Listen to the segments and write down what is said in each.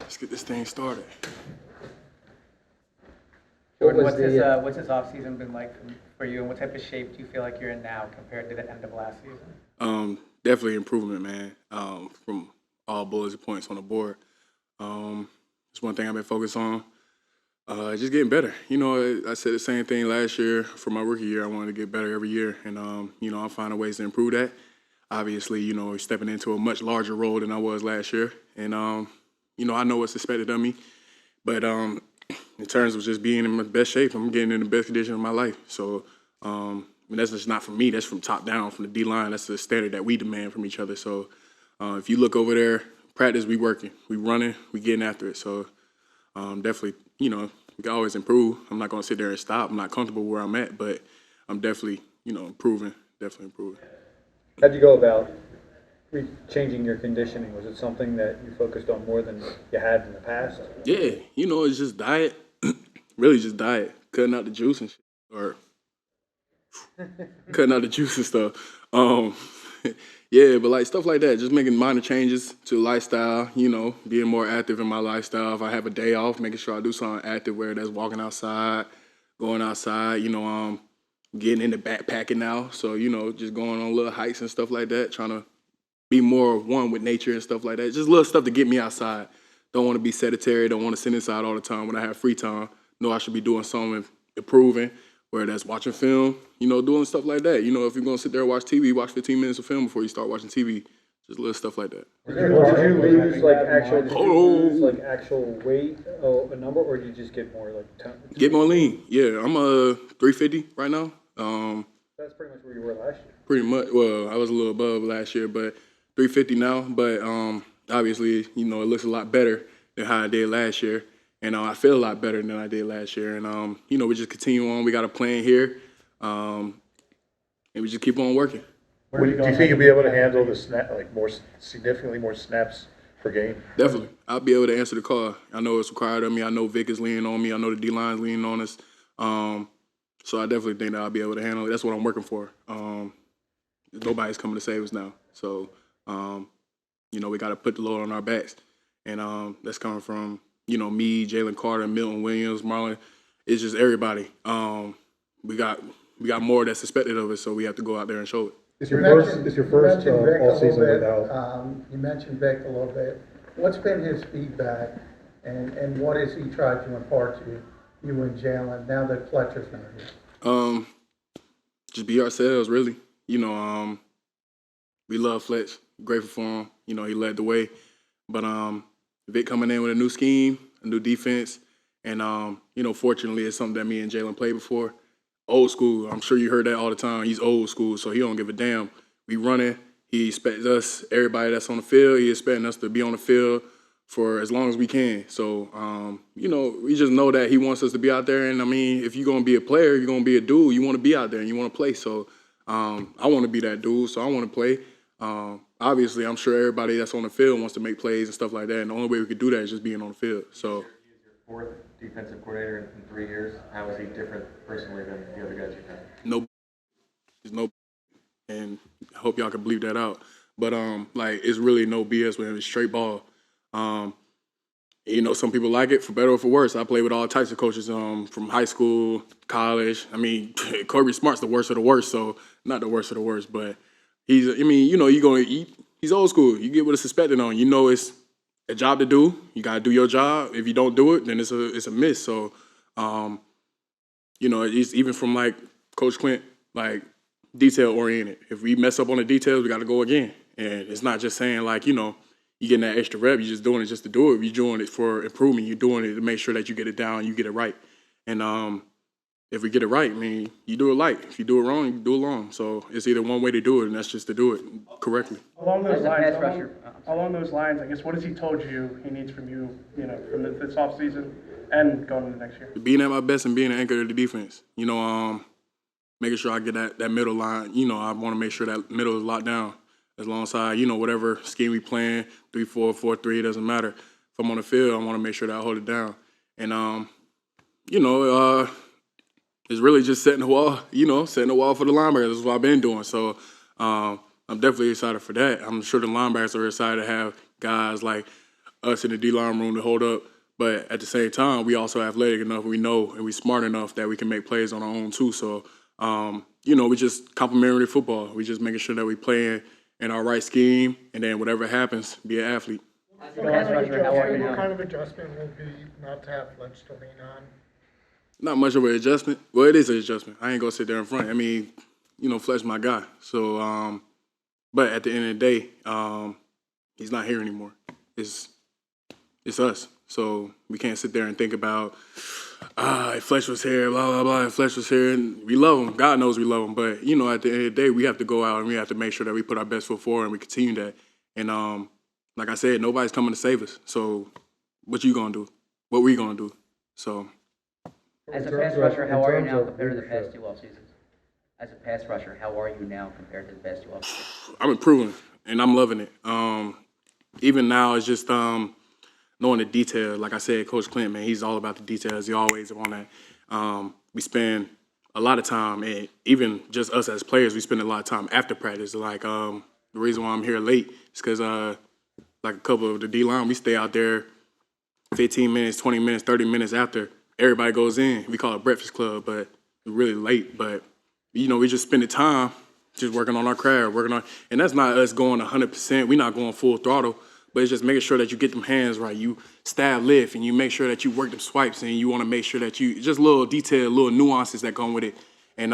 Let's get this thing started. Jordan, what's his off season been like for you, and what type of shape do you feel like you're in now compared to the end of last season? Definitely improvement, man. From all bullets points on the board. It's one thing I've been focused on. Just getting better. I said the same thing last year for my rookie year. I wanted to get better every year, and I'm finding ways to improve that. Obviously, stepping into a much larger role than I was last year, and I know what's expected of me. But in terms of just being in my best shape, I'm getting in the best condition of my life. So that's just not from me. That's from top down, from the D-line. That's the standard that we demand from each other. So if you look over there, practice, we working, we running, we getting after it. So definitely, we can always improve. I'm not going to sit there and stop. I'm not comfortable where I'm at, but I'm definitely, improving, definitely improving. How'd you go about changing your conditioning? Was it something that you focused on more than you had in the past? Yeah, it's just diet. Really just diet. Cutting out the juice and shit. Or cutting out the juice and stuff. Yeah, but like stuff like that, just making minor changes to lifestyle, being more active in my lifestyle. If I have a day off, making sure I do something active, where that's walking outside, going outside, getting into backpacking now. So, just going on little hikes and stuff like that, trying to be more one with nature and stuff like that. Just little stuff to get me outside. Don't want to be sedentary, don't want to sit inside all the time when I have free time. Know I should be doing something, improving, whether that's watching film, doing stuff like that. If you're going to sit there and watch TV, watch 15 minutes of film before you start watching TV. Just little stuff like that. Did you lose actual weight, a number, or did you just get more tone? Get more lean. Yeah, I'm 350 right now. That's pretty much where you were last year. Pretty much. Well, I was a little above last year, but 350 now. But obviously, it looks a lot better than how I did last year. And I feel a lot better than I did last year. And, we just continue on. We got a plan here. And we just keep on working. Do you think you'll be able to handle the significantly more snaps per game? Definitely. I'll be able to answer the call. I know it's required of me. I know Vic is leaning on me. I know the D-line's leaning on us. So I definitely think that I'll be able to handle it. That's what I'm working for. Nobody's coming to save us now. So, we got to put the load on our backs. And that's coming from, me, Jalen Carter, Milton Williams, Marlon. It's just everybody. We got more that's expected of us, so we have to go out there and show it. It's your first all season without. You mentioned Vic a little bit. What's been his feedback, and what has he tried to impart to you and Jalen now that Fletcher's not here? Just be ourselves, really. We love Fletch. Grateful for him. He led the way. But Vic coming in with a new scheme, a new defense, and fortunately, it's something that me and Jalen played before. Old school. I'm sure you heard that all the time. He's old school, so he don't give a damn. We running. He expects us, everybody that's on the field, he expecting us to be on the field for as long as we can. So, we just know that he wants us to be out there. And, if you're going to be a player, you're going to be a dude, you want to be out there and you want to play. So, I want to be that dude, so I want to play. Obviously, I'm sure everybody that's on the field wants to make plays and stuff like that. And the only way we could do that is just being on the field. So. He's your fourth defensive coordinator in 3 years. How is he different personally than the other guys you've had? No. There's no. And I hope y'all can bleep that out. But, it's really no BS with him. It's straight ball. Some people like it for better or for worse. I play with all types of coaches from high school, college. Kirby Smart's the worst of the worst, so not the worst of the worst, but he's, you're going to eat. He's old school. You get what it's expected on. It's a job to do. You got to do your job. If you don't do it, then it's a miss. So, it's even from, Coach Clint, detail-oriented. If we mess up on the details, we got to go again. And it's not just saying, you getting that extra rep, you're just doing it just to do it. You're doing it for improvement. You're doing it to make sure that you get it down, you get it right. And if we get it right, you do it right. If you do it wrong, you do it wrong. So it's either one way to do it, and that's just to do it correctly. Along those lines, I guess, what has he told you he needs from you, from this offseason and going into next year? Being at my best and being an anchor to the defense. Making sure I get that middle line. I want to make sure that middle is locked down. Alongside, whatever scheme we playing, 3-4, 4-3, it doesn't matter. If I'm on the field, I want to make sure that I hold it down. And, it's really just setting the wall, setting the wall for the linebackers. That's what I've been doing. So I'm definitely excited for that. I'm sure the linebackers are excited to have guys like us in the D-line room to hold up. But at the same time, we also athletic enough, we know, and we smart enough that we can make plays on our own too. So, we just complementary football. We just making sure that we playing in our right scheme, and then whatever happens, be an athlete. Pass rusher, how are you What now? kind of adjustment will be not to have Fletch to lean on? Not much of an adjustment. Well, it is an adjustment. I ain't gonna sit there in front. I mean, Fletch's my guy. So, but at the end of the day, he's not here anymore. It's us. So we can't sit there and think about, if Fletch was here, blah, blah, blah, if Fletch was here. And we love him. God knows we love him. But, at the end of the day, we have to go out and we have to make sure that we put our best foot forward and we continue that. And like I said, nobody's coming to save us. So what you going to do? What we going to do? So. As a pass rusher, how are you now compared to the past 2 off seasons? As a pass rusher, how are you now compared to the past 2 off seasons? I'm improving, and I'm loving it. Even now, it's just knowing the detail. Like I said, Coach Clint, man, he's all about the details. He always on that. We spend a lot of time, and even just us as players, we spend a lot of time after practice. Like, the reason why I'm here late is because, like a couple of the D-line, we stay out there 15 minutes, 20 minutes, 30 minutes after everybody goes in. We call it Breakfast Club, but we're really late. But, we just spend the time just working on our craft, and that's not us going 100%. We're not going full throttle, but it's just making sure that you get them hands right. You stab lift, and you make sure that you work them swipes, and you want to make sure that just little detail, little nuances that come with it. And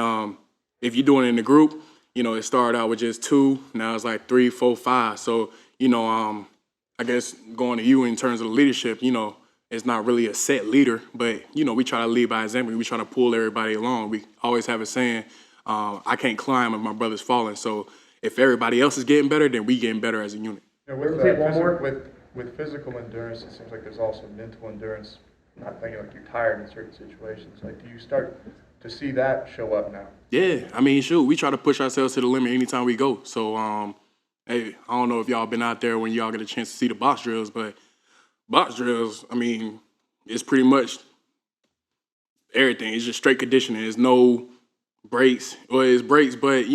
if you're doing it in the group, it started out with just 2, now it's like 3, 4, 5. So, I guess going to you in terms of the leadership, it's not really a set leader, but, we try to lead by example. We try to pull everybody along. We always have a saying, I can't climb if my brother's falling. So if everybody else is getting better, then we getting better as a unit. With physical endurance, it seems like there's also mental endurance, not thinking like you're tired in certain situations. Like, do you start to see that show up now? Yeah, shoot, we try to push ourselves to the limit anytime we go. So, hey, I don't know if y'all been out there when y'all get a chance to see the box drills, but box drills, it's pretty much everything. It's just straight conditioning. There's no breaks. Well, it's breaks, but,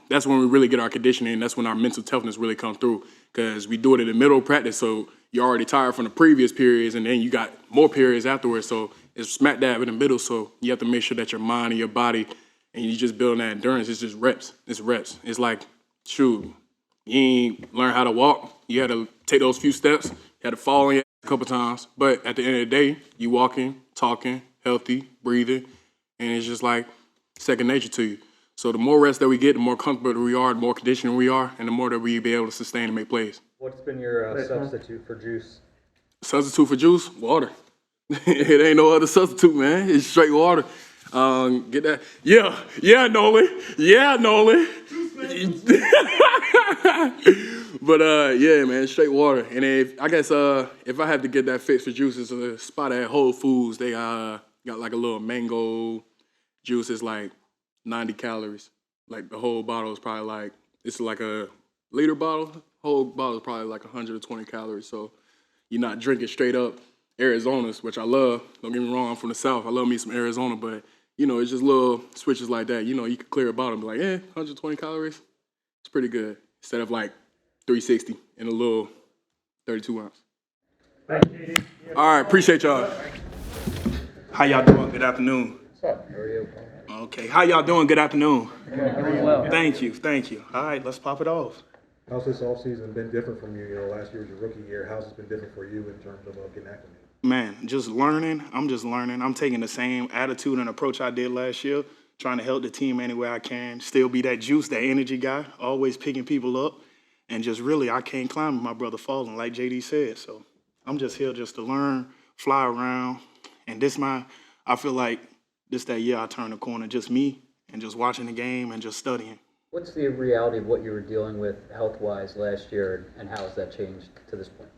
that's when we really get our conditioning. That's when our mental toughness really comes through, because we do it in the middle of practice, so you're already tired from the previous periods, and then you got more periods afterwards. So it's smack dab in the middle, so you have to make sure that your mind and your body, and you just building that endurance. It's just reps. It's reps. It's like, shoot, you ain't learn how to walk. You had to take those few steps. You had to fall in a couple times. But at the end of the day, you walking, talking, healthy, breathing, and it's just like second nature to you. So the more rest that we get, the more comfortable we are, the more conditioned we are, and the more that we be able to sustain and make plays. What's been your substitute for juice? Substitute for juice? Water. It ain't no other substitute, man. It's straight water. Get that? Yeah, Nolan. Yeah, Nolan. But yeah, man, straight water. And if I had to get that fix for juice, it's a spot at Whole Foods. They got like a little mango juice. It's like 90 calories. Like the whole bottle is probably like, it's like a liter bottle. Whole bottle is probably like 120 calories. So you're not drinking straight up Arizona's, which I love. Don't get me wrong, I'm from the South. I love me some Arizona, but it's just little switches like that. You could clear a bottle and be like, 120 calories. It's pretty good. Instead of like 360 in a little 32 ounce. All right, appreciate y'all. How y'all doing? Good afternoon. What's up? How are you? Okay, how y'all doing? Good afternoon. Doing well. Thank you. All right, let's pop it off. How's this offseason been different from you? Last year was your rookie year. How's it been different for you in terms of getting acclimated? Man, just learning. I'm just learning. I'm taking the same attitude and approach I did last year, trying to help the team any way I can, still be that juice, that energy guy, always picking people up, and just really, I can't climb with my brother falling, like JD said. So I'm just here just to learn, fly around, and I feel like this that year I turned the corner, just me, and just watching the game and just studying. What's the reality of what you were dealing with health-wise last year, and how has that changed to this point?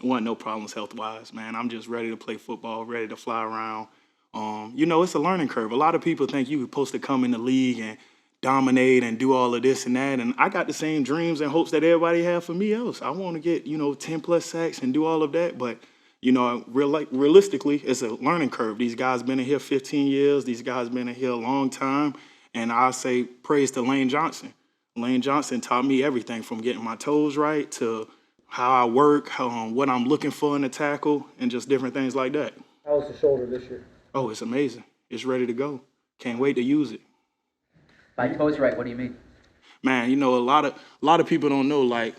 Wasn't no problems health-wise, man. I'm just ready to play football, ready to fly around. It's a learning curve. A lot of people think you're supposed to come in the league and dominate and do all of this and that, and I got the same dreams and hopes that everybody have for me else. I want to get, 10-plus sacks and do all of that, but, realistically, it's a learning curve. These guys been in here 15 years. These guys been in here a long time, and I say praise to Lane Johnson. Lane Johnson taught me everything from getting my toes right to how I work, what I'm looking for in a tackle, and just different things like that. How's the shoulder this year? Oh, it's amazing. It's ready to go. Can't wait to use it. By toes right, what do you mean? Man, you know, a lot of people don't know, like,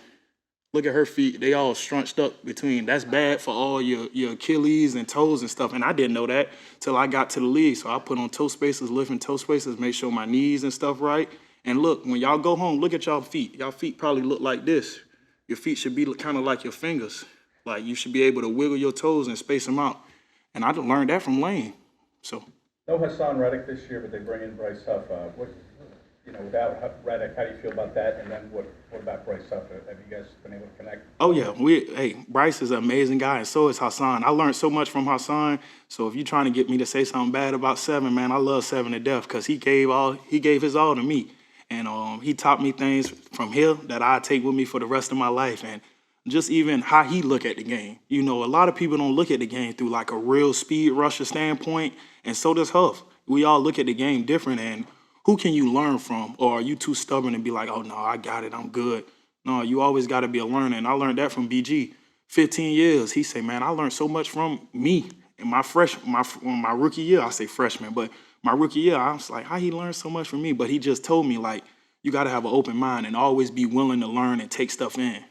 look at her feet. They all scrunched up between. That's bad for all your Achilles and toes and stuff. And I didn't know that till I got to the league. So I put on toe spacers, lifting toe spacers, make sure my knees and stuff right. And look, when y'all go home, look at y'all feet. Y'all feet probably look like this. Your feet should be kind of like your fingers. Like you should be able to wiggle your toes and space them out. And I learned that from Lane. So. No Hassan Reddick this year, but they bring in Bryce Huff. Without Reddick, how do you feel about that? And then what about Bryce Huff? Have you guys been able to connect? Oh, yeah. Bryce is an amazing guy, and so is Hassan. I learned so much from Hassan. So if you're trying to get me to say something bad about Seven, man, I love Seven to death because he gave his all to me. And he taught me things from here that I take with me for the rest of my life. And just even how he look at the game. You know, a lot of people don't look at the game through like a real speed rusher standpoint, and so does Huff. We all look at the game different, and who can you learn from? Or are you too stubborn and be like, oh, no, I got it, I'm good? No, you always got to be a learner, and I learned that from BG. 15 years, he said, man, I learned so much from me. In my rookie year, I say freshman, but my rookie year, I was like, how he learned so much from me? But he just told me, like, you got to have an open mind and always be willing to learn and take stuff in.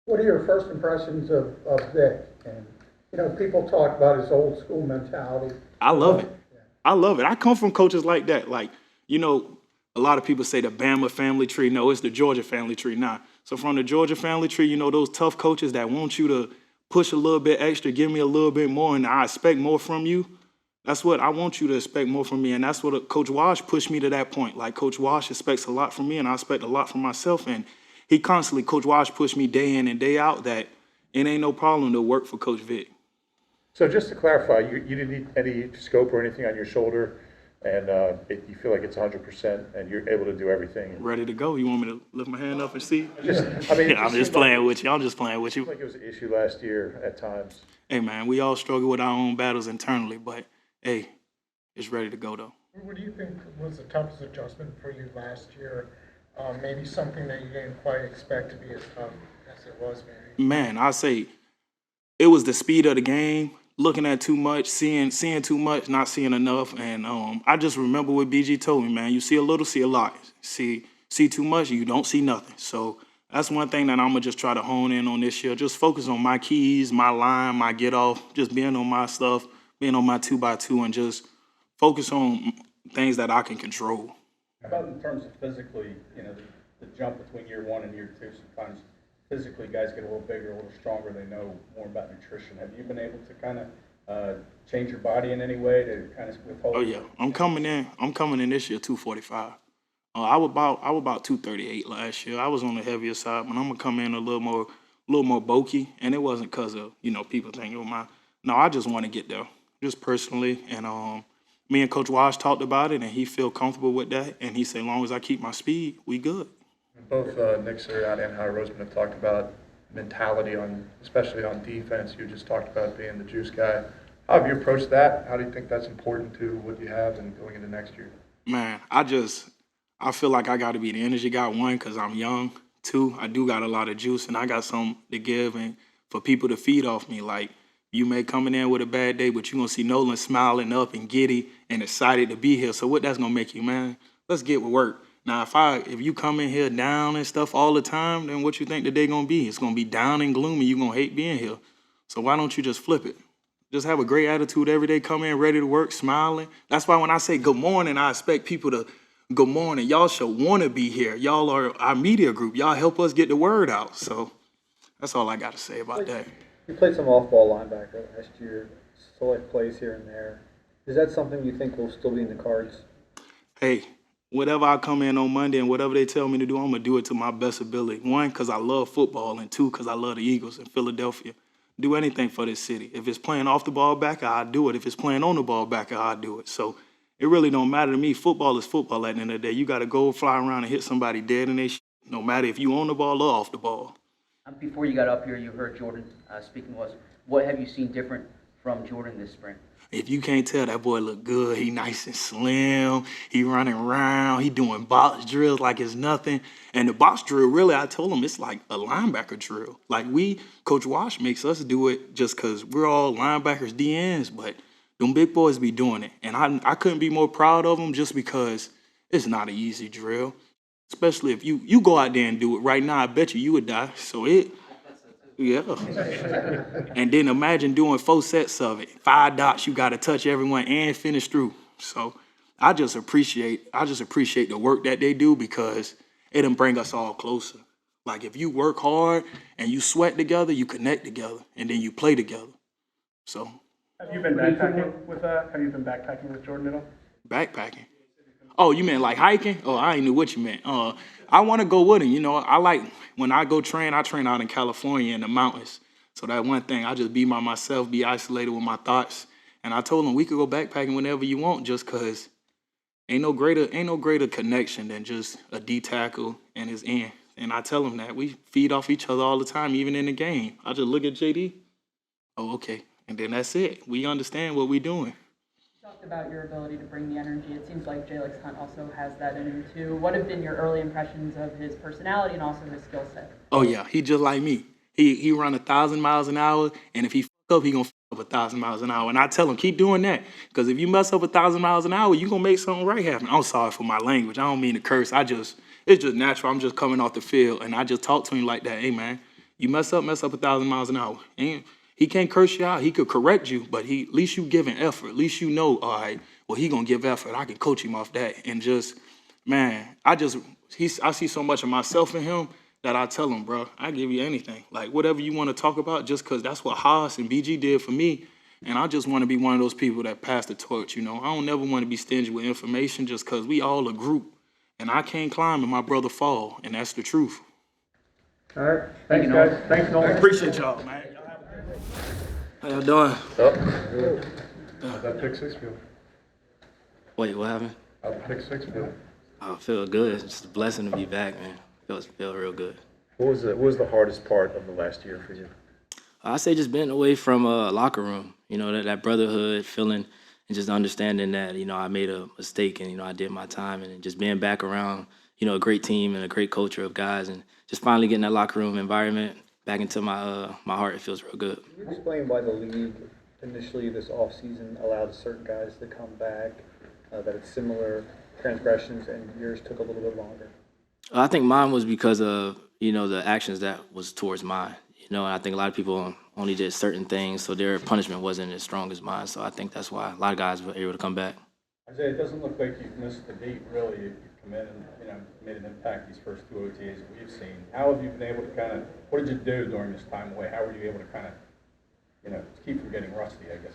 What are your first impressions of Vic? And, you know, people talk about his old school mentality. I love it. I love it. I come from coaches like that. Like, you know, a lot of people say the Bama family tree. No, it's the Georgia family tree now. So from the Georgia family tree, you know, those tough coaches that want you to push a little bit extra, give me a little bit more, and I expect more from you. That's what I want you to expect more from me. And that's what Coach Wash pushed me to that point. Like, Coach Wash expects a lot from me, and I expect a lot from myself. And he constantly, Coach Wash pushed me day in and day out that it ain't no problem to work for Coach Vic. So just to clarify, you didn't need any scope or anything on your shoulder, and you feel like it's 100%, and you're able to do everything. Ready to go. You want me to lift my hand up and see? I'm just playing with you. I'm just playing with you. Like it was an issue last year at times. Hey, man, we all struggle with our own battles internally, but, hey, it's ready to go, though. What do you think was the toughest adjustment for you last year? Maybe something that you didn't quite expect to be as tough as it was, maybe? Man, I say it was the speed of the game, looking at too much, seeing too much, not seeing enough. And I just remember what BG told me, man, you see a little, see a lot. See too much, you don't see nothing. So that's one thing that I'm going to just try to hone in on this year. Just focus on my keys, my line, my get off, just being on my stuff, being on my 2x2, and just focus on things that I can control. How about in terms of physically, you know, the jump between year one and year two? Sometimes physically guys get a little bigger, a little stronger. They know more about nutrition. Have you been able to kind of change your body in any way to kind of withhold? Oh yeah, I'm coming in this year 245. I was about 238 last year. I was on the heavier side, but I'm gonna come in a little more bulky, and it wasn't because of, you know, people thinking, oh, no, I just want to get there, just personally, and me and Coach Wash talked about it, and he feel comfortable with that, and he said, as long as I keep my speed, we good. Both Nick Sirianni and Howie Roseman have talked about mentality, especially on defense. You just talked about being the juice guy. How have you approached that? How do you think that's important to what you have and going into next year? Man, I feel like I got to be the energy guy, one, because I'm young. Two, I do got a lot of juice, and I got something to give and for people to feed off me. Like, you may coming in with a bad day, but you're going to see Nolan smiling up and giddy and excited to be here. So what that's going to make you, man? Let's get with work. Now, if you come in here down and stuff all the time, then what you think the day going to be? It's going to be down and gloomy. You're going to hate being here. So why don't you just flip it? Just have a great attitude every day, come in ready to work, smiling. That's why when I say good morning, I expect people to good morning. Y'all should want to be here. Y'all are our media group. Y'all help us get the word out. So that's all I got to say about that. You played some off-ball linebacker last year, select plays here and there. Is that something you think will still be in the cards? Hey, whatever I come in on Monday and whatever they tell me to do, I'm going to do it to my best ability. One, because I love football, and two, because I love the Eagles in Philadelphia. Do anything for this city. If it's playing off the ball backer, I'll do it. If it's playing on the ball backer, I'll do it. So it really don't matter to me. Football is football at the end of the day. You got to go fly around and hit somebody dead in their shit, no matter if you on the ball or off the ball. Before you got up here, you heard Jordan speaking to us. What have you seen different from Jordan this spring? If you can't tell, that boy look good. He nice and slim. He running around. He doing box drills like it's nothing. And the box drill, really, I told him it's like a linebacker drill. Like Coach Wash makes us do it just because we're all linebackers, DNs, but them big boys be doing it. And I couldn't be more proud of them just because it's not an easy drill. Especially if you go out there and do it right now, I bet you would die. So yeah. And then imagine doing 4 sets of it. 5 dots, you got to touch everyone and finish through. So I just appreciate the work that they do because it'll bring us all closer. Like if you work hard and you sweat together, you connect together, and then you play together. So. Have you been backpacking with Jordan at all? Backpacking? Oh, you meant like hiking? Oh, I ain't knew what you meant. I want to go with him. You know, I like when I go train. I train out in California in the mountains. So that one thing, I just be by myself, be isolated with my thoughts. And I told him we could go backpacking whenever you want, just cause ain't no greater connection than just a D tackle and his end. And I tell him that we feed off each other all the time, even in the game. I just look at JD. Oh, okay, and then that's it. We understand what we're doing. Talked about your ability to bring the energy. It seems like Jalix Hunt also has that in him too. What have been your early impressions of his personality and also his skill set? Oh yeah, he just like me. He run 1,000 miles an hour, and if he fuck up, he gonna fuck up 1,000 miles an hour. And I tell him keep doing that, because if you mess up 1,000 miles an hour, you gonna make something right happen. I'm sorry for my language. I don't mean to curse. It's just natural. I'm just coming off the field, and I just talk to him like that. Hey man, you mess up 1,000 miles an hour. And he can't curse you out. He could correct you, but at least you giving effort. At least you know, all right, well, he gonna give effort. I can coach him off that. And just, man, I see so much of myself in him that I tell him, bro, I give you anything. Like, whatever you want to talk about, just because that's what Haas and BG did for me. And I just want to be one of those people that pass the torch, you know. I don't never want to be stingy with information just because we all a group. And I can't climb and my brother fall, and that's the truth. All right. Thanks, guys. Thanks, Nolan. Appreciate y'all, man. How y'all doing? How's that pick 6 feel? Wait, what happened? How's the pick 6 feel? I feel good. It's just a blessing to be back, man. Feel real good. What was the hardest part of the last year for you? I say just being away from a locker room, you know, that brotherhood feeling and just understanding that, you know, I made a mistake and, you know, I did my time, and just being back around, you know, a great team and a great culture of guys, and just finally getting that locker room environment back into my heart. It feels real good. Can you explain why the league initially this offseason allowed certain guys to come back, that it's similar transgressions and yours took a little bit longer? I think mine was because of, you know, the actions that was towards mine. You know, and I think a lot of people only did certain things, so their punishment wasn't as strong as mine. So I think that's why a lot of guys were able to come back. Isaiah, it doesn't look like you've missed the beat, really. You've come in and, you know, made an impact these first 2 OTAs that we've seen. How have you been able to what did you do during this time away? How were you able to you know, keep from getting rusty, I guess?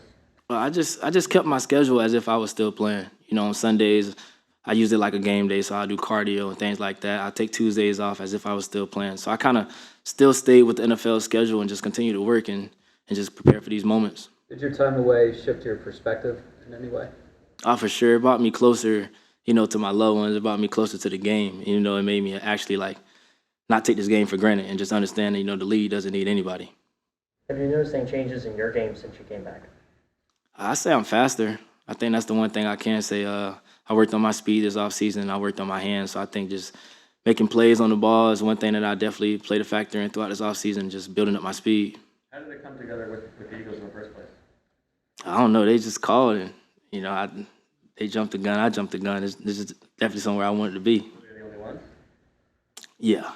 Well, I just kept my schedule as if I was still playing. You know, on Sundays, I use it like a game day, so I do cardio and things like that. I take Tuesdays off as if I was still playing. So I kind of still stayed with the NFL schedule and just continue to work and just prepare for these moments. Did your time away shift your perspective in any way? Oh, for sure. It brought me closer, you know, to my loved ones. It brought me closer to the game. You know, it made me actually, like, not take this game for granted and just understand that, you know, the league doesn't need anybody. Have you noticed any changes in your game since you came back? I say I'm faster. I think that's the one thing I can say. I worked on my speed this offseason, and I worked on my hands. So I think just making plays on the ball is one thing that I definitely played a factor in throughout this offseason, just building up my speed. How did it come together with the Eagles in the first place? I don't know. They just called, and, you know, they jumped the gun. I jumped the gun. This is definitely somewhere I wanted to be. Were they the only ones? Yeah.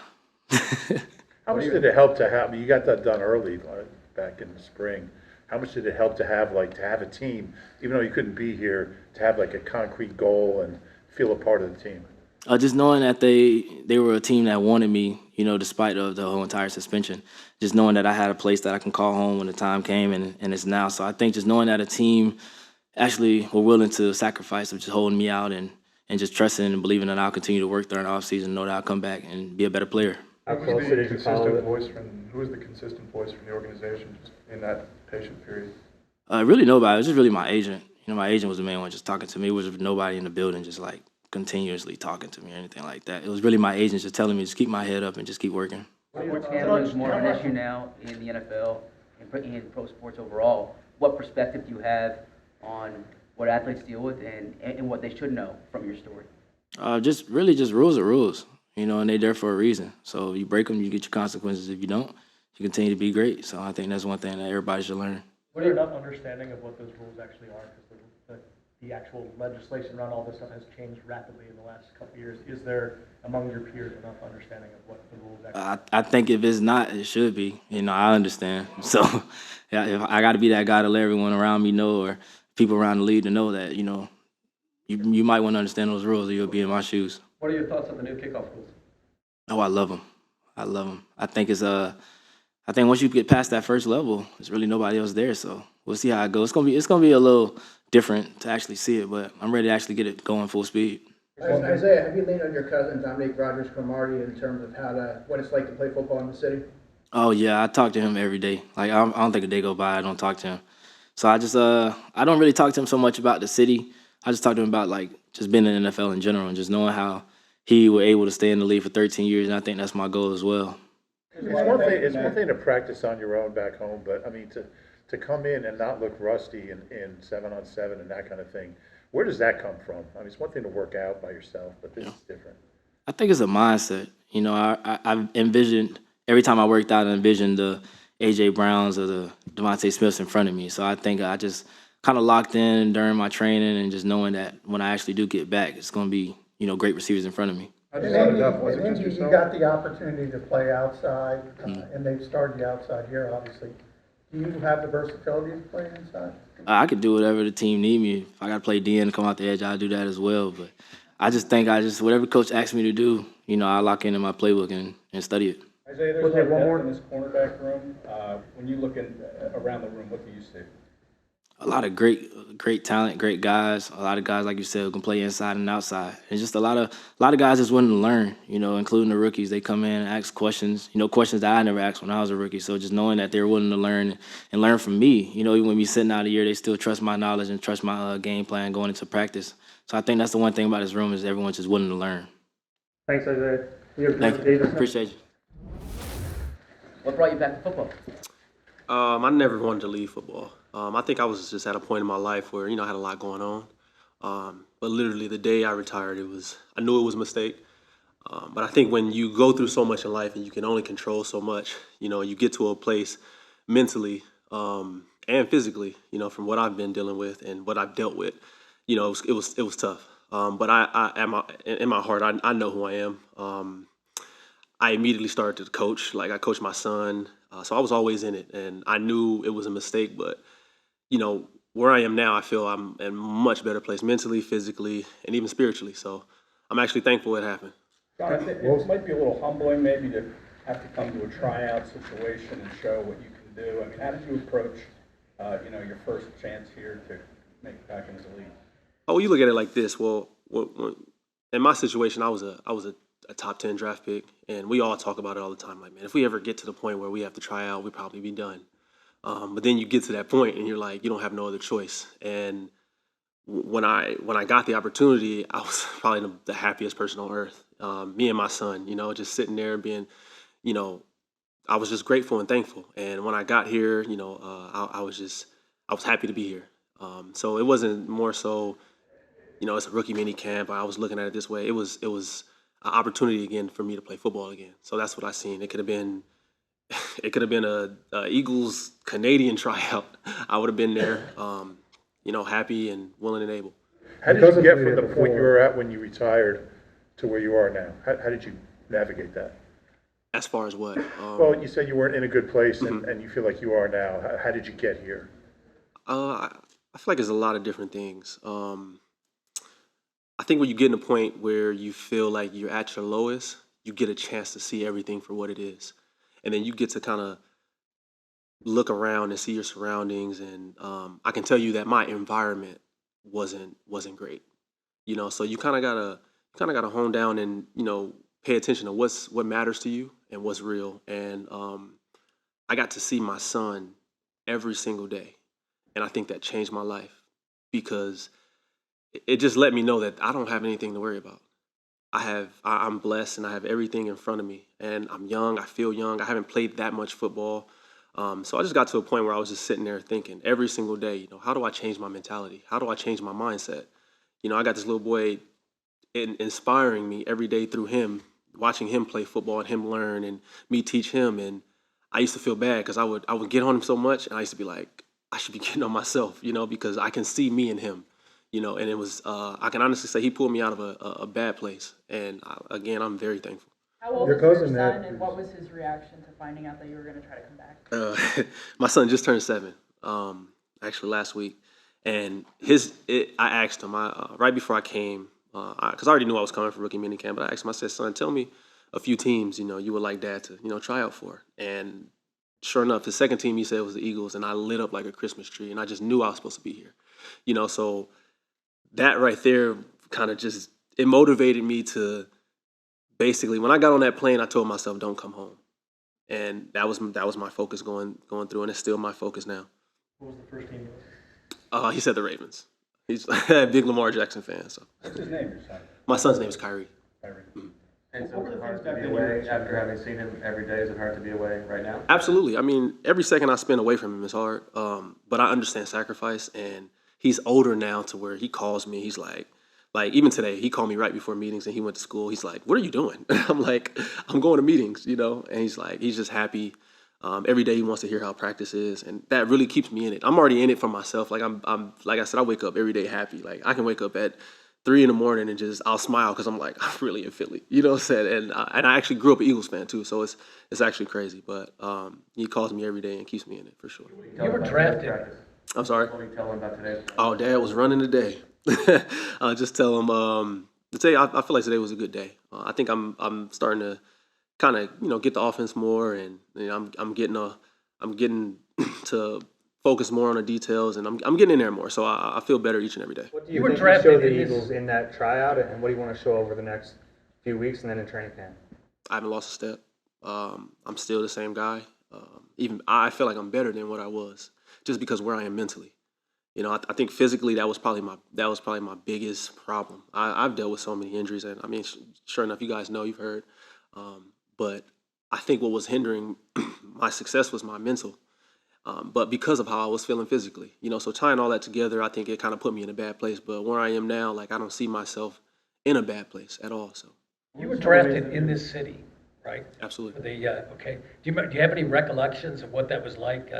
How much did it help to have, I mean, you got that done early, back in the spring. How much did it help to have a team, even though you couldn't be here, to have like a concrete goal and feel a part of the team? Just knowing that they were a team that wanted me, you know, despite of the whole entire suspension. Just knowing that I had a place that I can call home when the time came, and it's now. So I think just knowing that a team actually were willing to sacrifice of just holding me out and just trusting and believing that I'll continue to work during the offseason, know that I'll come back and be a better player. Who was the consistent voice from the organization just in that patient period? Really nobody. It was just really my agent. You know, my agent was the main one just talking to me. It was nobody in the building just like continuously talking to me or anything like that. It was really my agent just telling me just keep my head up and just keep working. Sports handling is more of an issue now in the NFL and in pro sports overall. what perspective do you have on what athletes deal with and what they should know from your story? Just really just rules are rules, you know, and they're there for a reason. So if you break them, you get your consequences. If you don't, you continue to be great. So I think that's one thing that everybody should learn. What enough understanding of what those rules actually are? Because the actual legislation around all this stuff has changed rapidly in the last couple of years. Is there, among your peers, enough understanding of what the rules actually are? I think if it's not, it should be. You know, I understand. So yeah, if I got to be that guy to let everyone around me know, or people around the league to know that, you know, you might want to understand those rules, or you'll be in my shoes. What are your thoughts on the new kickoff rules? Oh, I love them. I love them. I think I think once you get past that first level, there's really nobody else there. So we'll see how it goes. It's gonna be a little different to actually see it, but I'm ready to actually get it going full speed. Isaiah, have you leaned on your cousin Dominique Rodgers Cromartie in terms of what it's like to play football in the city? Oh yeah, I talk to him every day. Like I don't think a day go by I don't talk to him. So I don't really talk to him so much about the city. I just talk to him about like just being in the NFL in general and just knowing how he was able to stay in the league for 13 years, and I think that's my goal as well. It's one thing to practice on your own back home, but I mean to come in and not look rusty in 7-on-7 and that kind of thing. Where does that come from? I mean, it's one thing to work out by yourself, but this is different. I think it's a mindset. You know, I've envisioned every time I worked out, I envisioned the A.J. Browns or the Devontae Smiths in front of me. So I think I just kind of locked in during my training and just knowing that when I actually do get back, it's going to be, you know, great receivers in front of me. And then you got the opportunity to play outside, and they've started you outside here, obviously. Do you have the versatility to play inside? I could do whatever the team need me. If I got to play DN and come out the edge, I'll do that as well. But I just think whatever coach asks me to do, you know, I lock into my playbook and study it. Isaiah, there's no depth in this cornerback room. When you look around the room, what do you see? A lot of great talent, great guys. A lot of guys, like you said, who can play inside and outside. And just a lot of guys just willing to learn, you know, including the rookies. They come in and ask questions, you know, questions that I never asked when I was a rookie. So just knowing that they're willing to learn and learn from me, you know, even with me sitting out a year, they still trust my knowledge and trust my game plan going into practice. So I think that's the one thing about this room is everyone's just willing to learn. Thanks, Isaiah. Thank you. Appreciate you. What brought you back to football? I never wanted to leave football. I think I was just at a point in my life where, you know, I had a lot going on. But literally the day I retired, I knew it was a mistake. But I think when you go through so much in life and you can only control so much, you know, you get to a place mentally and physically, you know, from what I've been dealing with and what I've dealt with, you know, it was tough. But in my heart, I know who I am. I immediately started to coach. Like I coached my son. So I was always in it, and I knew it was a mistake, but, you know, where I am now, I feel I'm in a much better place mentally, physically, and even spiritually. So I'm actually thankful it happened. John, it might be a little humbling maybe to have to come to a tryout situation and show what you can do. I mean, how did you approach, you know, your first chance here to make it back into the league? Oh, you look at it like this. Well, in my situation, I was a top 10 draft pick, and we all talk about it all the time. Like, man, if we ever get to the point where we have to try out, we'd probably be done. But then you get to that point, and you're like, you don't have no other choice. And when I got the opportunity, I was probably the happiest person on earth. Me and my son, you know, just sitting there being, you know, I was just grateful and thankful. And when I got here, you know, I was happy to be here. So it wasn't more so, you know, it's a rookie mini camp. I was looking at it this way. It was an opportunity again for me to play football again. So that's what I seen. It could have been a Eagles Canadian tryout. I would have been there, you know, happy and willing and able. How did you get from the point you were at when you retired to where you are now? How did you navigate that? As far as what? Well, you said you weren't in a good place, and you feel like you are now. How did you get here? I feel like there's a lot of different things. I think when you get in a point where you feel like you're at your lowest, you get a chance to see everything for what it is. And then you get to kind of look around and see your surroundings. And I can tell you that my environment wasn't great. You know, so you kind of gotta hone down and, you know, pay attention to what matters to you and what's real. And I got to see my son every single day. And I think that changed my life because it just let me know that I don't have anything to worry about. I'm blessed and I have everything in front of me. And I'm young, I feel young. I haven't played that much football. So I just got to a point where I was just sitting there thinking every single day, how do I change my mentality? How do I change my mindset? I got this little boy inspiring me every day through him, watching him play football and him learn and me teach him. And I used to feel bad because I would get on him so much, and I used to be like, I should be getting on myself, because I can see me in him, and it was, I can honestly say he pulled me out of a bad place. And again, I'm very thankful. How old Your is your cousin son, that and is- what was his reaction to finding out that you were going to try to come back? My son just turned 7, actually last week. And I asked him, right before I came, because I already knew I was coming for rookie minicamp, but I asked him, I said, son, tell me a few teams, you would like Dad to, try out for. And sure enough, his second team he said was the Eagles, and I lit up like a Christmas tree, and I just knew I was supposed to be here. So that right there kind of just, it motivated me to basically, when I got on that plane, I told myself, don't come home. And that was my focus going through, and it's still my focus now. What was the first team? He said the Ravens. He's a big Lamar Jackson fan. So What's his name, your son? my son's name is Kyrie. Kyrie. And so What were is the it hard things to back be then you away were- after having seen him every day? Is it hard to be away right now? Absolutely. I mean, every second I spend away from him is hard. But I understand sacrifice, and he's older now to where he calls me. He's like even today, he called me right before meetings, and he went to school. He's like, "What are you doing?" I'm like, "I'm going to meetings," And he's just happy. Every day he wants to hear how practice is, and that really keeps me in it. I'm already in it for myself. Like I'm like I said, I wake up every day happy. Like I can wake up at 3 a.m. and I'll smile because I'm like, I'm really in Philly. You know what I'm saying? And I actually grew up an Eagles fan too, so it's actually crazy. But he calls me every day and keeps me in it for sure. You were drafted. I'm sorry. What do you tell him about today? Oh, Dad was running today. I'll just tell him. Today, I feel like today was a good day. I think I'm starting to kind of get the offense more, and I'm getting to focus more on the details, and I'm getting in there more. So I feel better each and every day. What do you think you showed the Eagles in that tryout, and what do you want to show over the next few weeks and then in training camp? I haven't lost a step. I'm still the same guy. Even I feel like I'm better than what I was, just because where I am mentally. I think physically that was probably my biggest problem. I've dealt with so many injuries, and I mean, sure enough, you guys know, you've heard. But I think what was hindering my success was my mental. But because of how I was feeling physically, so tying all that together, I think it kind of put me in a bad place. But where I am now, like I don't see myself in a bad place at all. So You were drafted in this city, right? Absolutely. Okay. Do you have any recollections of what that was like?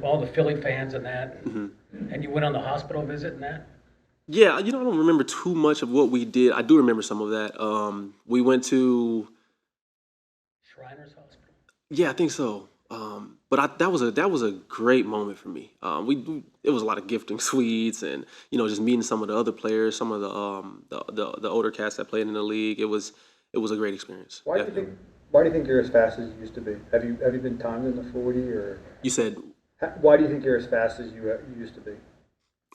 All the Philly fans and that, and you went on the hospital visit and that? Yeah, I don't remember too much of what we did. I do remember some of that. We went to Shriners Hospital? Yeah, I think so. But that was a great moment for me. It was a lot of gifting suites, and just meeting some of the other players, some of the older cats that played in the league. It was a great experience. Why do you think you're as fast as you used to be? Have you been timed in the 40 or? You said. Why do you think you're as fast as you used to be?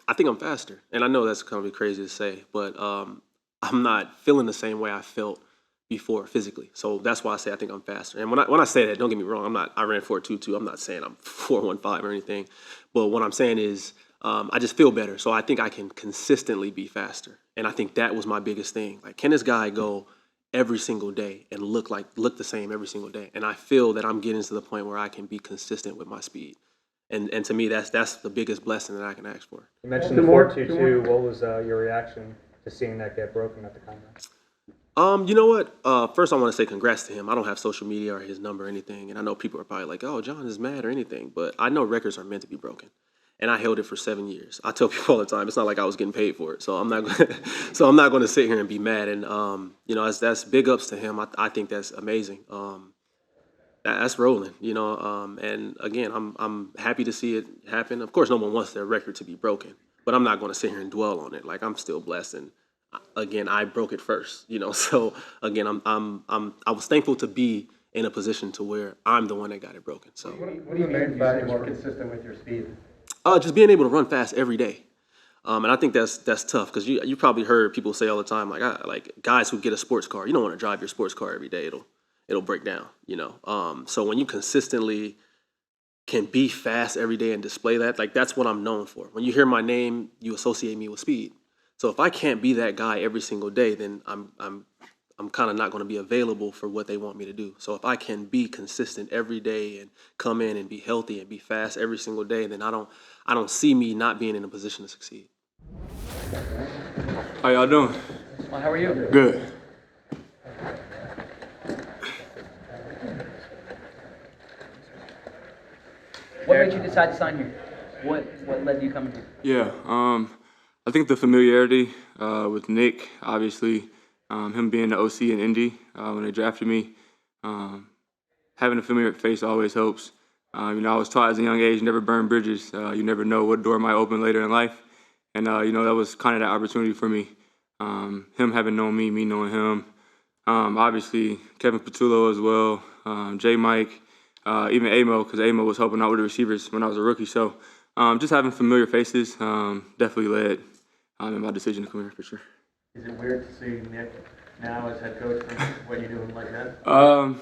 I think I'm faster, and I know that's going to be crazy to say, but I'm not feeling the same way I felt before physically. So that's why I say I think I'm faster. And when I say that, don't get me wrong, I ran 4.22. I'm not saying I'm 4.15 or anything, but what I'm saying is I just feel better. So I think I can consistently be faster, and I think that was my biggest thing. Like, can this guy go every single day and look the same every single day? And I feel that I'm getting to the point where I can be consistent with my speed. And to me, that's the biggest blessing that I can ask for. You mentioned the 4.22. What was your reaction to seeing that get broken at the combine? You know what? First, I want to say congrats to him. I don't have social media or his number or anything, and I know people are probably like, "Oh, John is mad" or anything, but I know records are meant to be broken, and I held it for 7 years. I tell people all the time, it's not like I was getting paid for it, so I'm not going to sit here and be mad. And that's big ups to him. I think that's amazing. That's rolling, and again, I'm happy to see it happen. Of course, no one wants their record to be broken, but I'm not going to sit here and dwell on it. Like, I'm still blessed, and again, I broke it first, So again, I was thankful to be in a position to where I'm the one that got it broken. So What do you mean by more consistent with your speed? just being able to run fast every day. And I think that's tough, because you probably heard people say all the time, like guys who get a sports car, you don't want to drive your sports car every day. It'll break down, So when you consistently can be fast every day and display that, like, that's what I'm known for. When you hear my name, you associate me with speed. So if I can't be that guy every single day, then I'm I'm kind of not going to be available for what they want me to do. So if I can be consistent every day and come in and be healthy and be fast every single day, then I don't see me not being in a position to succeed. How y'all doing? Well, how are you? Good. What made you decide to sign here? What led you coming here? Yeah, I think the familiarity with Nick, obviously, him being the OC in Indy when they drafted me, having a familiar face always helps. I was taught as a young age, never burn bridges. You never know what door might open later in life. And, that was kind of that opportunity for me. Him having known me knowing him. Obviously, Kevin Patullo as well, J. Mike, even Amo, because Amo was helping out with the receivers when I was a rookie. So just having familiar faces definitely led in my decision to come here for sure. Is it weird to see Nick now as head coach from what you doing like that?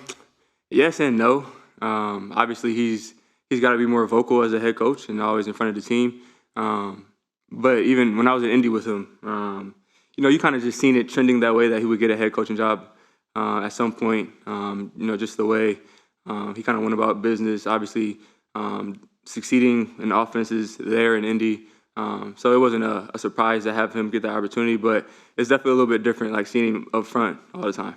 Yes and no. Obviously, he's got to be more vocal as a head coach and always in front of the team. But even when I was in Indy with him, you kind of just seen it trending that way that he would get a head coaching job at some point. Just the way he kind of went about business. Obviously, succeeding in offenses there in Indy. So it wasn't a surprise to have him get that opportunity, but it's definitely a little bit different, like seeing him up front all the time.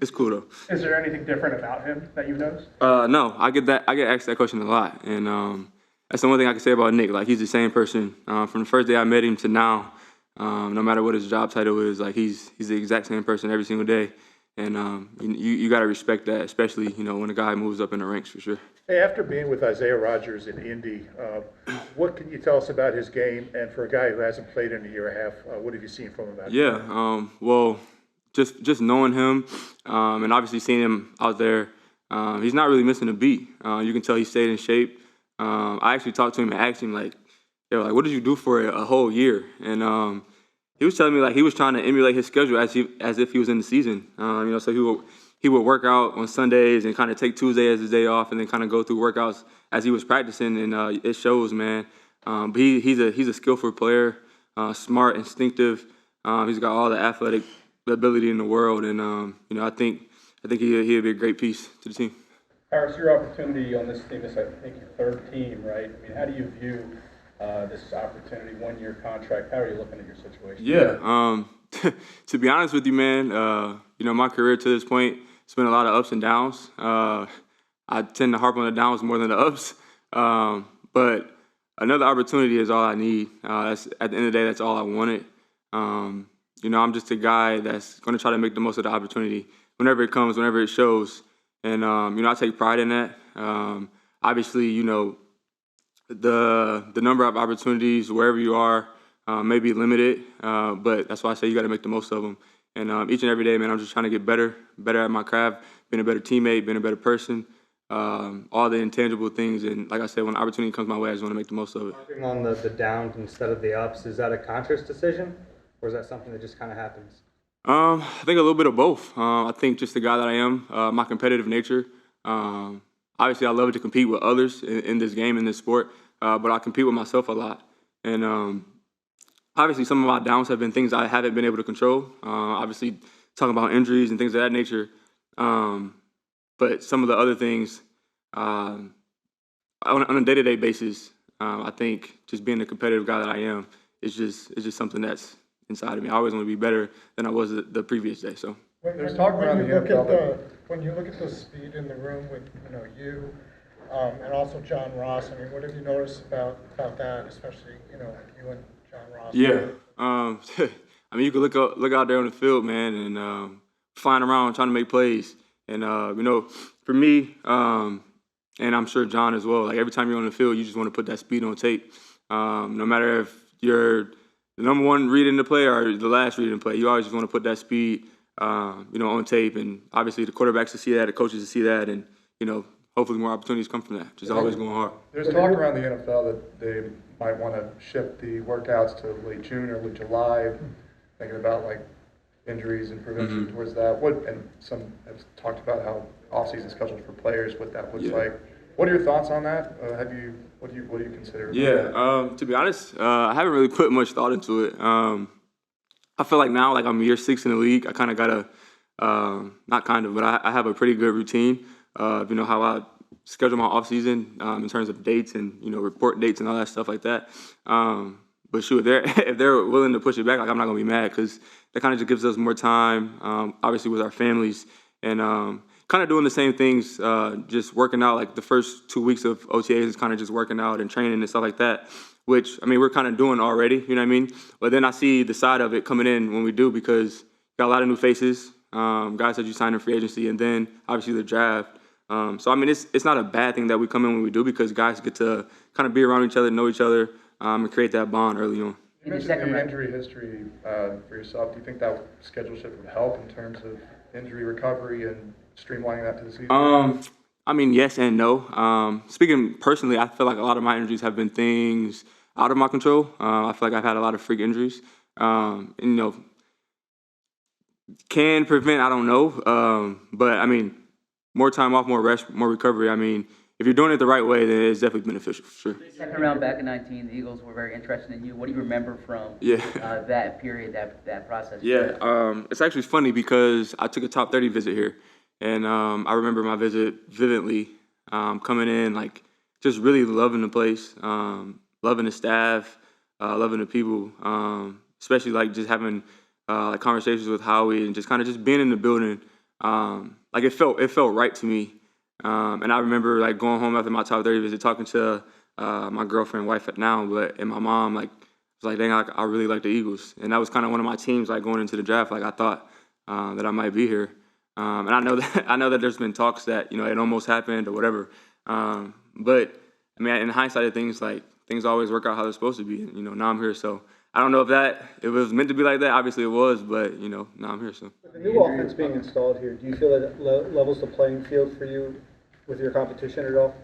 It's cool though. Is there anything different about him that you've noticed? No, I get asked that question a lot, and that's the one thing I can say about Nick. Like he's the same person from the first day I met him to now. No matter what his job title is, like he's the exact same person every single day, and you got to respect that, especially when a guy moves up in the ranks for sure. Hey, after being with Isaiah Rodgers in Indy, what can you tell us about his game? And for a guy who hasn't played in a year and a half, what have you seen from him? Well, just knowing him and obviously seeing him out there, he's not really missing a beat. You can tell he stayed in shape. I actually talked to him and asked him what did you do for a whole year? And he was telling me like he was trying to emulate his schedule as if he was in the season. So he would work out on Sundays and kind of take Tuesday as his day off, and then kind of go through workouts as he was practicing, and it shows, man. But he's a skillful player, smart, instinctive. He's got all the athletic ability in the world, and I think he'll be a great piece to the team. Parris, your opportunity on this team is, I think, your third team, right? I mean, how do you view this opportunity, 1-year contract? How are you looking at your situation? Yeah. To be honest with you, man, my career to this point, it's been a lot of ups and downs. I tend to harp on the downs more than the ups. But another opportunity is all I need. At the end of the day, that's all I wanted. I'm just a guy that's going to try to make the most of the opportunity whenever it comes, whenever it shows. And, I take pride in that. Obviously, the number of opportunities wherever you are may be limited, but that's why I say you got to make the most of them. And each and every day, man, I'm just trying to get better at my craft, being a better teammate, being a better person, all the intangible things. And like I said, when the opportunity comes my way, I just want to make the most of it. Harping on the downs instead of the ups, is that a conscious decision, or is that something that just kind of happens? I think a little bit of both. I think just the guy that I am, my competitive nature. Obviously, I love to compete with others in this game, in this sport, but I compete with myself a lot. And obviously, some of my downs have been things I haven't been able to control. Obviously, talking about injuries and things of that nature. But some of the other things, on a day-to-day basis, I think just being the competitive guy that I am is just something that's inside of me. I always want to be better than I was the previous day. So There's talk around the NFL. When you look at the speed in the room with you and also John Ross, I mean, what have you noticed about that, especially you and John Ross? Yeah, I mean, you can look out there on the field, man, and flying around trying to make plays. And for me, and I'm sure John as well. Like every time you're on the field, you just want to put that speed on tape. No matter if you're the number one read in the play or the last read in the play, you always just want to put that speed, on tape. And obviously, the quarterbacks to see that, the coaches to see that, and hopefully more opportunities come from that. Just always going hard. There's talk around the NFL that they might want to shift the workouts to late June or late July, thinking about like injuries and prevention towards that. And some have talked about how off-season schedules for players, what that looks like. What are your thoughts on that? What do you consider? To be honest, I haven't really put much thought into it. I feel like now, like I'm year 6 in the league, I kind of gotta not kind of, but I have a pretty good routine of, how I schedule my off season in terms of dates and, report dates and all that stuff like that. But shoot, if they're willing to push it back, like, I'm not gonna be mad, because that kind of just gives us more time, obviously with our families, and kind of doing the same things, just working out. Like the first 2 weeks of OTAs is kind of just working out and training and stuff like that, which, I mean, we're kind of doing already, you know what I mean? But then I see the side of it coming in when we do, because got a lot of new faces, guys that you signed in free agency, and then obviously the draft. So I mean, it's not a bad thing that we come in when we do, because guys get to kind of be around each other, know each other, and create that bond early on. You mentioned the injury history for yourself. Do you think that schedule shift would help in terms of injury recovery and streamlining that to the season? I mean, yes and no. Speaking personally, I feel like a lot of my injuries have been things out of my control. I feel like I've had a lot of freak injuries. And, can prevent, I don't know. But I mean, more time off, more rest, more recovery. I mean, if you're doing it the right way, then it's definitely beneficial, for sure. Second round back in 19, the Eagles were very interested in you. What do you remember from that period, that process? Yeah, it's actually funny, because I took a top 30 visit here, and I remember my visit vividly, coming in, like, just really loving the place, loving the staff, loving the people, especially, like, just having like conversations with Howie, and just kind of just being in the building. Like, it felt right to me. And I remember, like, going home after my top 30 visit, talking to my girlfriend, wife now, and my mom, like, was like, dang, I really like the Eagles. And that was kind of one of my teams, like, going into the draft. Like, I thought that I might be here. And I know that there's been talks that, it almost happened or whatever. But I mean, in hindsight of things, like, things always work out how they're supposed to be. And, now I'm here, so I don't know if it was meant to be like that. Obviously it was, but, now I'm here, so. With the new offense being installed here, do you feel that it levels the playing field for you with your competition at all?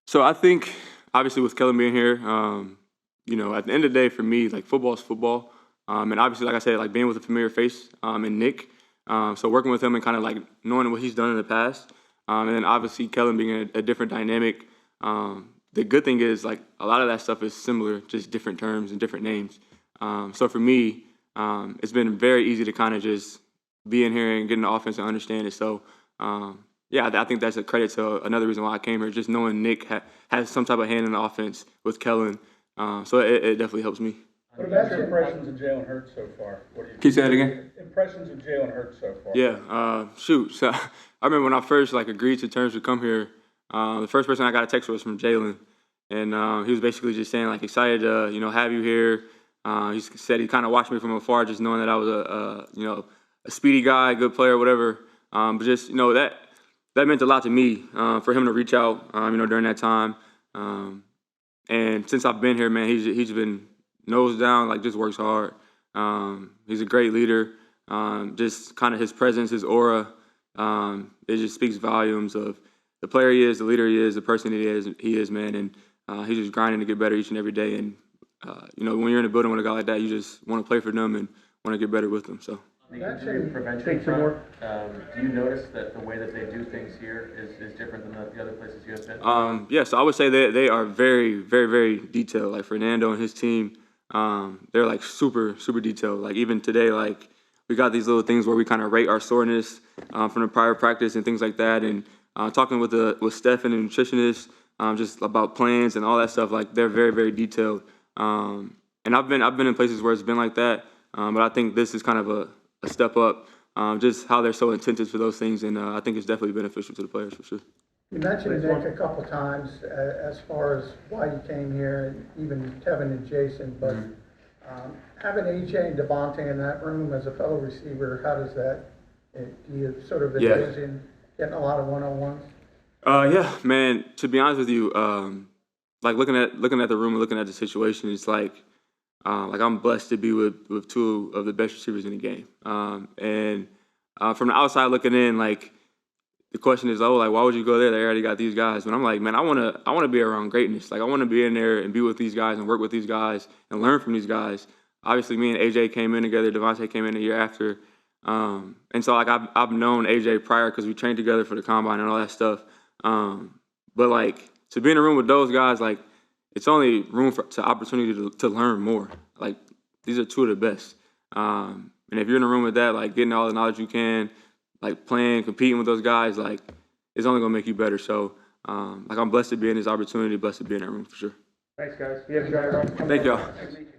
So I think, obviously, with Kellen being here, at the end of the day, for me, like, football is football. And obviously, like I said, like, being with a familiar face, and Nick, so working with him and kind of, like, knowing what he's done in the past, and then obviously Kellen being a different dynamic. The good thing is, like, a lot of that stuff is similar, just different terms and different names. So for me, it's been very easy to kind of just be in here and get in the offense and understand it. So, yeah, I think that's a credit to another reason why I came here, just knowing Nick has some type of hand in the offense with Kellen. So it definitely helps me. What about your impressions of Jalen Hurts so far? What do you Can you say that again? Impressions of Jalen Hurts so far. Yeah, shoot. So I remember when I first, like, agreed to terms to come here, the first person I got a text was from Jalen. And he was basically just saying, like, excited to, have you here. He said he kind of watched me from afar, just knowing that I was a speedy guy, good player, whatever. But just, that meant a lot to me, for him to reach out, during that time. And since I've been here, man, he's been nose down, like, just works hard. He's a great leader. Just kind of his presence, his aura, it just speaks volumes of the player he is, the leader he is, the person he is, man. And he's just grinding to get better each and every day. And, when you're in a building with a guy like that, you just want to play for them and want to get better with them. So. The injury prevention front, do you notice that the way that they do things here is different than the other places you have been? Yeah, so I would say that they are very, very, very detailed. Like, Fernando and his team, they're, like, super, super detailed. Like, even today, like, we got these little things where we kind of rate our soreness from the prior practice and things like that. And talking with Steph and the nutritionist, just about plans and all that stuff, like, they're very, very detailed. And I've been in places where it's been like that, but I think this is kind of a step up, just how they're so attentive to those things, and I think it's definitely beneficial to the players, for sure. You mentioned Nick a couple times as far as why you came here, and even Kevin and Jason, but having AJ and Devontae in that room as a fellow receiver, how does that, do you sort of envision getting a lot of one-on-ones? Yeah, man, to be honest with you, like, looking at the room and looking at the situation, it's like I'm blessed to be with two of the best receivers in the game. And from the outside looking in, like, the question is, why would you go there? They already got these guys. But I'm like, man, I want to be around greatness. Like, I want to be in there and be with these guys and work with these guys and learn from these guys. Obviously, me and AJ came in together. Devontae came in a year after. And so, like, I've known AJ prior because we trained together for the combine and all that stuff. But, like, to be in a room with those guys, like, it's only room to opportunity to learn more. Like, these are two of the best. And And if you're in a room with that, like getting all the knowledge you can, like playing, competing with those guys, like it's only gonna make you better. So like I'm blessed to be in this opportunity, blessed to be in that room for sure. Thanks, guys. You have a good night. Thank y'all.